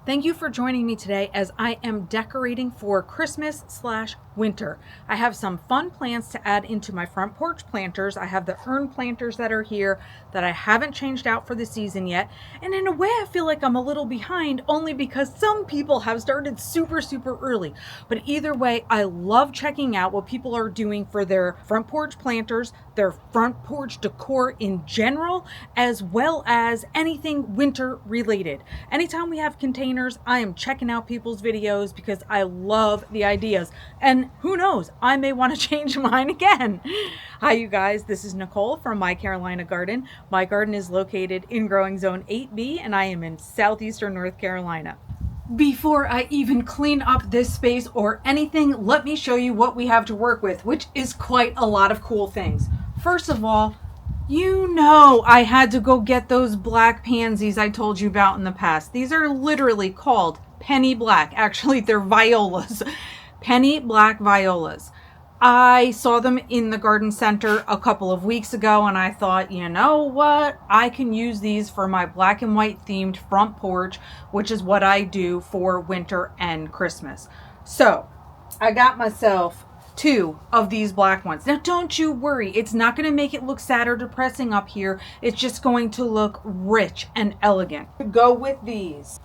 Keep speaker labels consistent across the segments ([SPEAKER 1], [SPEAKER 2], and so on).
[SPEAKER 1] Thank you for joining me today as I am decorating for Christmas/winter. I have some fun plants to add into my front porch planters. I have the urn planters that are here that I haven't changed out for the season yet. And in a way, I feel like I'm a little behind only because some people have started super early. But either way, I love checking out what people are doing for their front porch planters, their front porch decor in general, as well as anything winter related. Anytime we have containers, I am checking out people's videos because I love the ideas. And who knows, I may want to change mine again. Hi, you guys. This is Nicole from My Carolina Garden. My garden is located in Growing Zone 8B, and I am in southeastern North Carolina. Before I even clean up this space or anything, let me show you what we have to work with, which is quite a lot of cool things. First of all, you know I had to go get those black pansies I told you about in the past. These are literally called penny black. Actually, they're violas. Penny black violas. I saw them in the garden center a couple of weeks ago and I thought, you know what? I can use these for my black and white themed front porch, which is what I do for winter and Christmas. So I got myself 2 of these black ones. Now don't you worry, it's not going to make it look sad or depressing up here. It's just going to look rich and elegant. To go with these,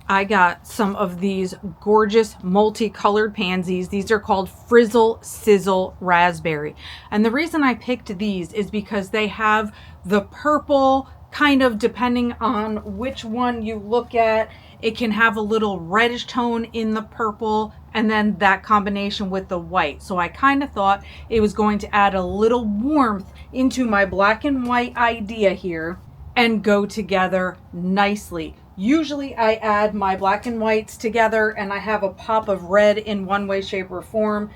[SPEAKER 1] I got some of these gorgeous multicolored pansies. These are called Frizzle Sizzle Raspberry. And the reason I picked these is because they have the purple, kind of depending on which one you look at. It can have a little reddish tone in the purple and then that combination with the white. So I kind of thought it was going to add a little warmth into my black and white idea here and go together nicely. Usually I add my black and whites together and I have a pop of red in one way, shape, or form.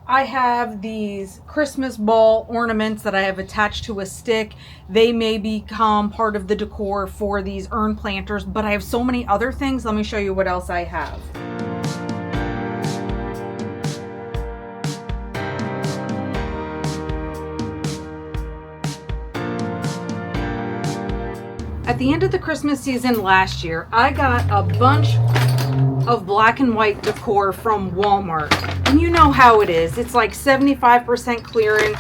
[SPEAKER 1] I have these Christmas ball ornaments that I have attached to a stick. They may become part of the decor for these urn planters, but I have so many other things. Let me show you what else I have. At the end of the Christmas season last year, I got a bunch of black and white decor from Walmart. And you know how it is. It's like 75% clearance.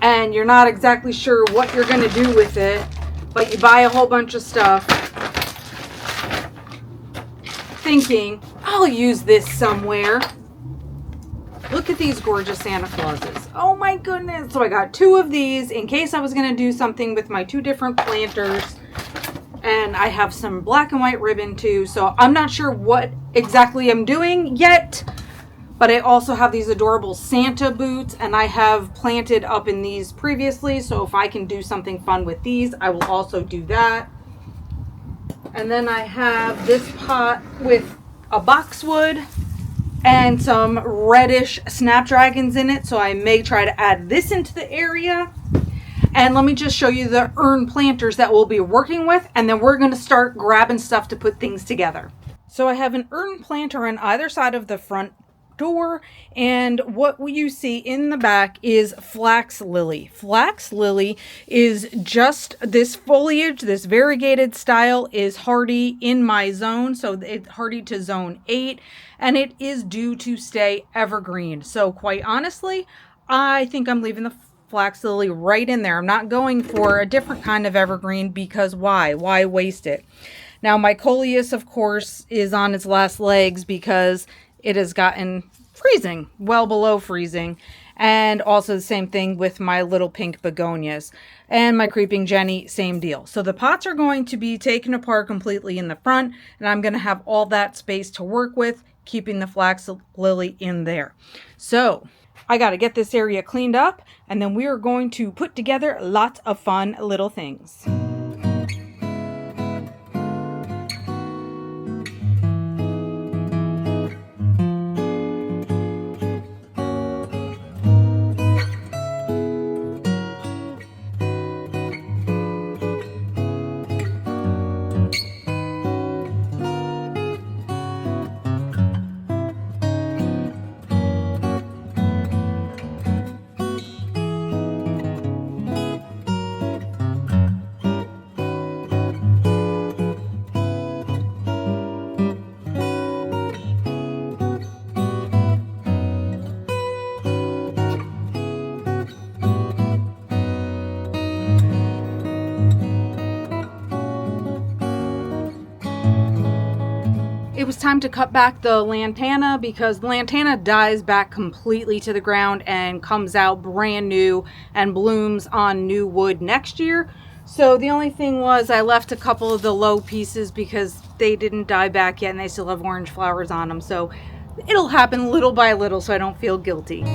[SPEAKER 1] And you're not exactly sure what you're going to do with it. But you buy a whole bunch of stuff thinking, I'll use this somewhere. Look at these gorgeous Santa Clauses. Oh my goodness. So I got 2 of these in case I was going to do something with my 2 different planters. And I have some black and white ribbon too. So I'm not sure what exactly I'm doing yet. But I also have these adorable Santa boots. And I have planted up in these previously. So if I can do something fun with these, I will also do that. And then I have this pot with a boxwood and some reddish snapdragons in it. So I may try to add this into the area. And let me just show you the urn planters that we'll be working with. And then we're going to start grabbing stuff to put things together. So I have an urn planter on either side of the front door. And what you see in the back is flax lily. Flax lily is just this foliage, this variegated style is hardy in my zone. So it's hardy to zone 8. And it is due to stay evergreen. So quite honestly, I think I'm leaving the flax lily right in there. I'm not going for a different kind of evergreen because why? Why waste it? Now my coleus, of course, is on its last legs because it has gotten freezing, well below freezing. And also the same thing with my little pink begonias. And my creeping Jenny, same deal. So the pots are going to be taken apart completely in the front. And I'm going to have all that space to work with, keeping the flax lily in there. So I got to get this area cleaned up. And then we are going to put together lots of fun little things. time to cut back the lantana because lantana dies back completely to the ground and comes out brand new and blooms on new wood next year. So the only thing was I left a couple of the low pieces because they didn't die back yet and they still have orange flowers on them. So it'll happen little by little so I don't feel guilty.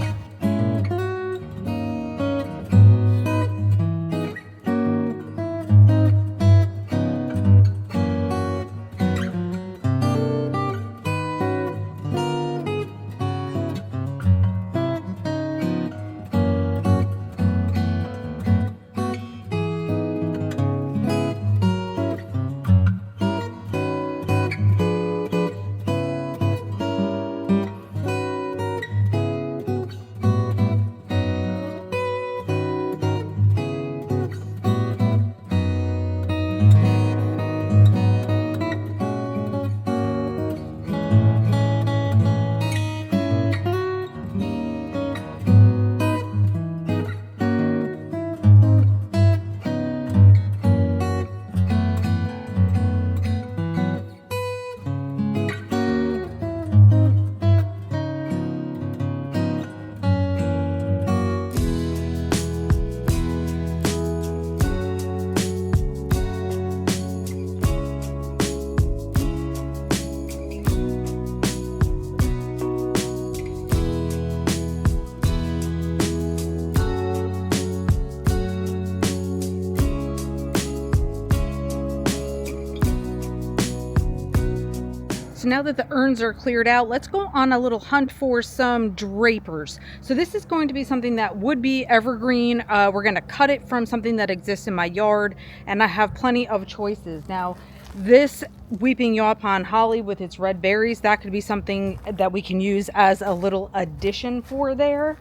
[SPEAKER 1] So now that the urns are cleared out, let's go on a little hunt for some drapers. So this is going to be something that would be evergreen. We're going to cut it from something that exists in my yard, and I have plenty of choices. Now, this weeping yaupon holly with its red berries, that could be something that we can use as a little addition for there,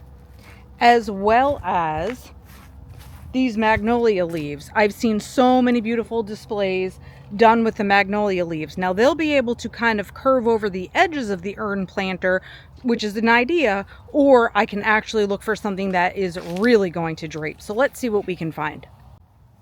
[SPEAKER 1] as well as these magnolia leaves. I've seen so many beautiful displays done with the magnolia leaves. Now they'll be able to kind of curve over the edges of the urn planter, which is an idea, or I can actually look for something that is really going to drape. So let's see what we can find.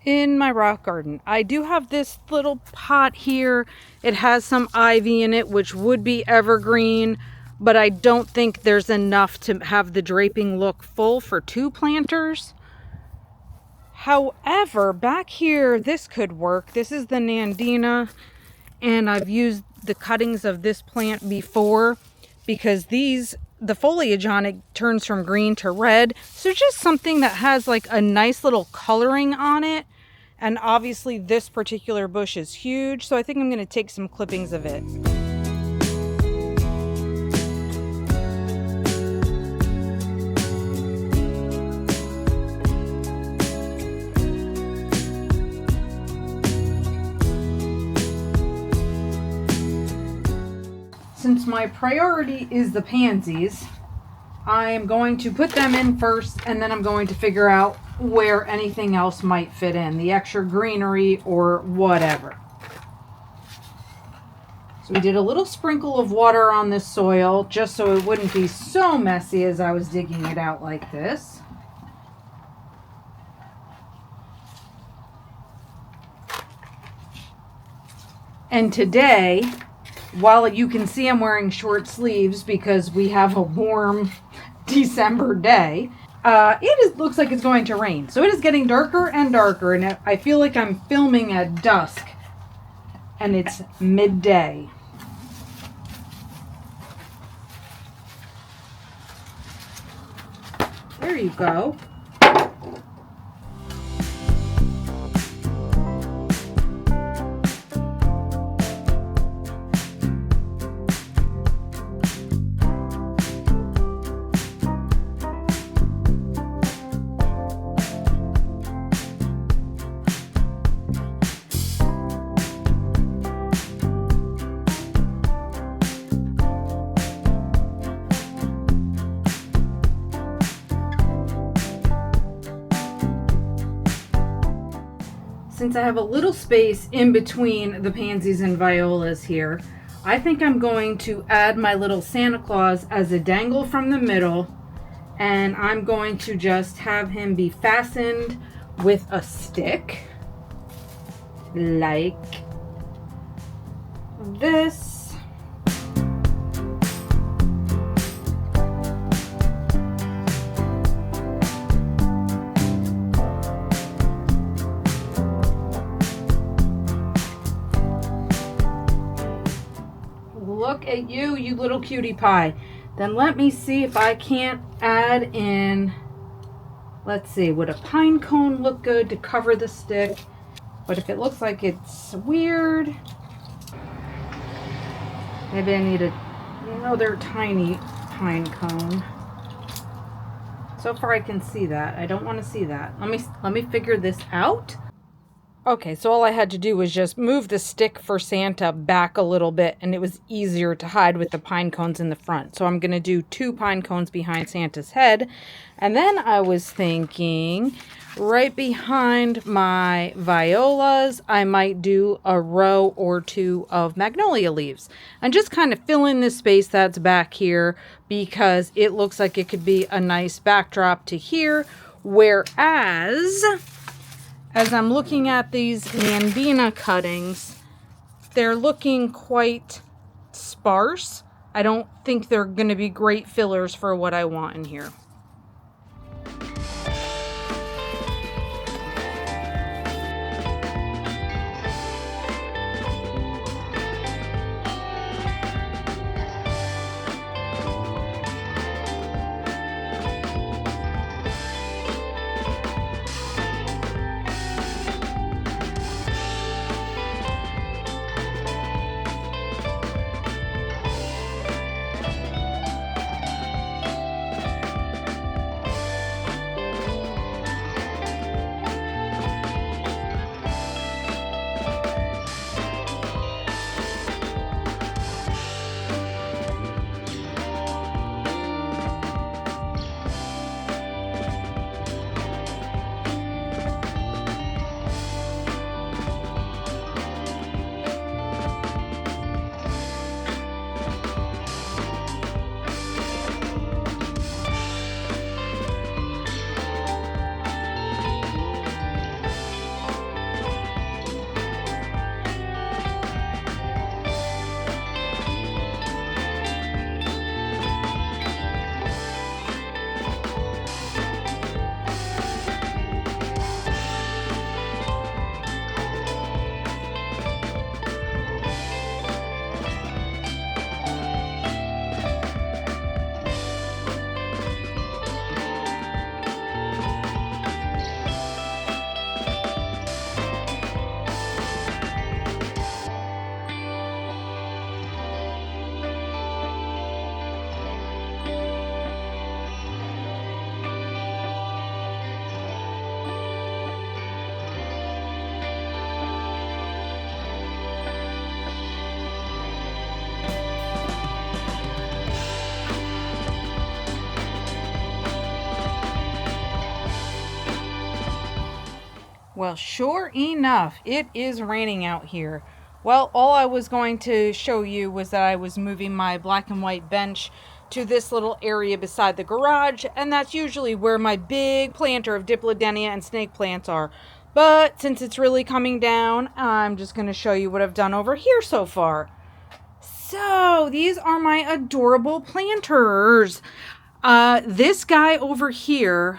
[SPEAKER 1] In my rock garden, I do have this little pot here. It has some ivy in it, which would be evergreen, but I don't think there's enough to have the draping look full for 2 planters. However, back here, this could work. This is the Nandina, and I've used the cuttings of this plant before because the foliage on it turns from green to red. So just something that has like a nice little coloring on it. And obviously this particular bush is huge, so I think I'm going to take some clippings of it. Since my priority is the pansies, I am going to put them in first, and then I'm going to figure out where anything else might fit in, the extra greenery or whatever. So we did a little sprinkle of water on this soil just so it wouldn't be so messy as I was digging it out like this. And today, while you can see I'm wearing short sleeves because we have a warm December day, looks like it's going to rain. So it is getting darker and darker, and I feel like I'm filming at dusk, and it's midday. There you go. Since I have a little space in between the pansies and violas here, I think I'm going to add my little Santa Claus as a dangle from the middle, and I'm going to just have him be fastened with a stick like this. at you, you little cutie pie. Then let me see if I can't add in, let's see, would a pine cone look good to cover the stick? But if it looks like it's weird, maybe I need another tiny pine cone. So far I can see that. I don't want to see that. Let me figure this out. Okay, so all I had to do was just move the stick for Santa back a little bit, and it was easier to hide with the pine cones in the front. So I'm going to do 2 pine cones behind Santa's head. And then I was thinking right behind my violas, I might do a row or 2 of magnolia leaves. And just kind of fill in the space that's back here because it looks like it could be a nice backdrop to here. Whereas, as I'm looking at these Nambina cuttings, they're looking quite sparse. I don't think they're going to be great fillers for what I want in here. Well, sure enough, it is raining out here. Well, all I was going to show you was that I was moving my black and white bench to this little area beside the garage, and that's usually where my big planter of Dipladenia and snake plants are. But since it's really coming down, I'm just going to show you what I've done over here so far. So, these are my adorable planters. This guy over here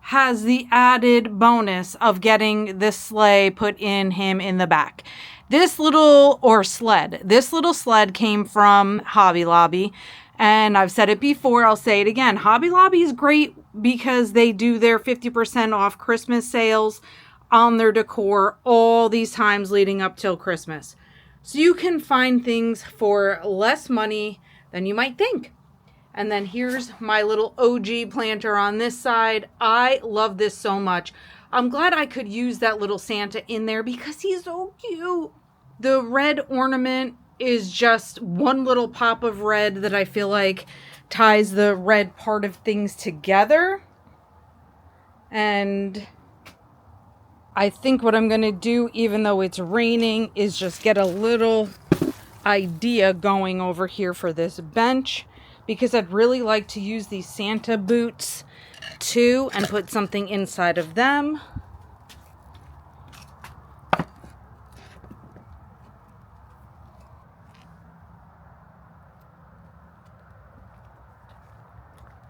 [SPEAKER 1] has the added bonus of getting this sleigh put in him in the back. This little sled came from Hobby Lobby, and I've said it before, I'll say it again. Hobby Lobby is great because they do their 50% off Christmas sales on their decor all these times leading up till Christmas. So you can find things for less money than you might think. And then here's my little OG planter on this side. I love this so much. I'm glad I could use that little Santa in there because he's so cute. The red ornament is just one little pop of red that I feel like ties the red part of things together. And I think what I'm going to do, even though it's raining, is just get a little idea going over here for this bench, because I'd really like to use these Santa boots too and put something inside of them.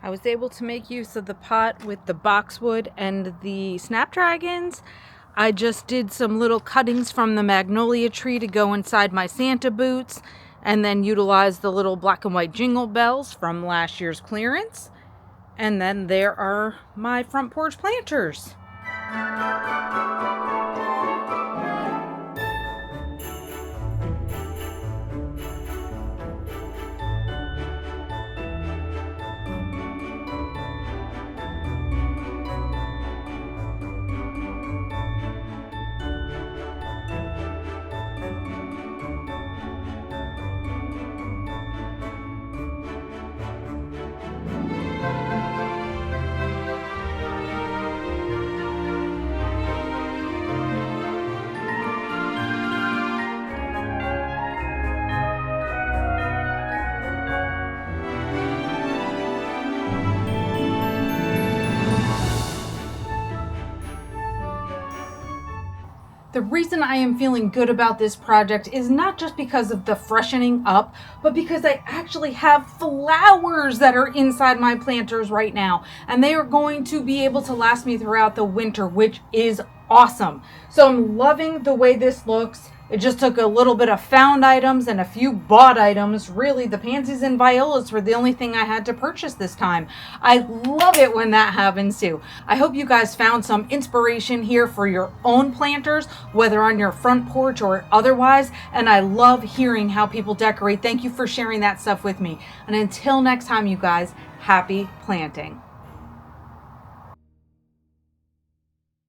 [SPEAKER 1] I was able to make use of the pot with the boxwood and the snapdragons. I just did some little cuttings from the magnolia tree to go inside my Santa boots. and then utilize the little black and white jingle bells from last year's clearance. And then there are my front porch planters. The reason I am feeling good about this project is not just because of the freshening up, but because I actually have flowers that are inside my planters right now, and they are going to be able to last me throughout the winter, which is awesome. So I'm loving the way this looks. It just took a little bit of found items and a few bought items. Really, the pansies and violas were the only thing I had to purchase this time. I love it when that happens too. I hope you guys found some inspiration here for your own planters, whether on your front porch or otherwise. And I love hearing how people decorate. Thank you for sharing that stuff with me. And until next time, you guys, happy planting.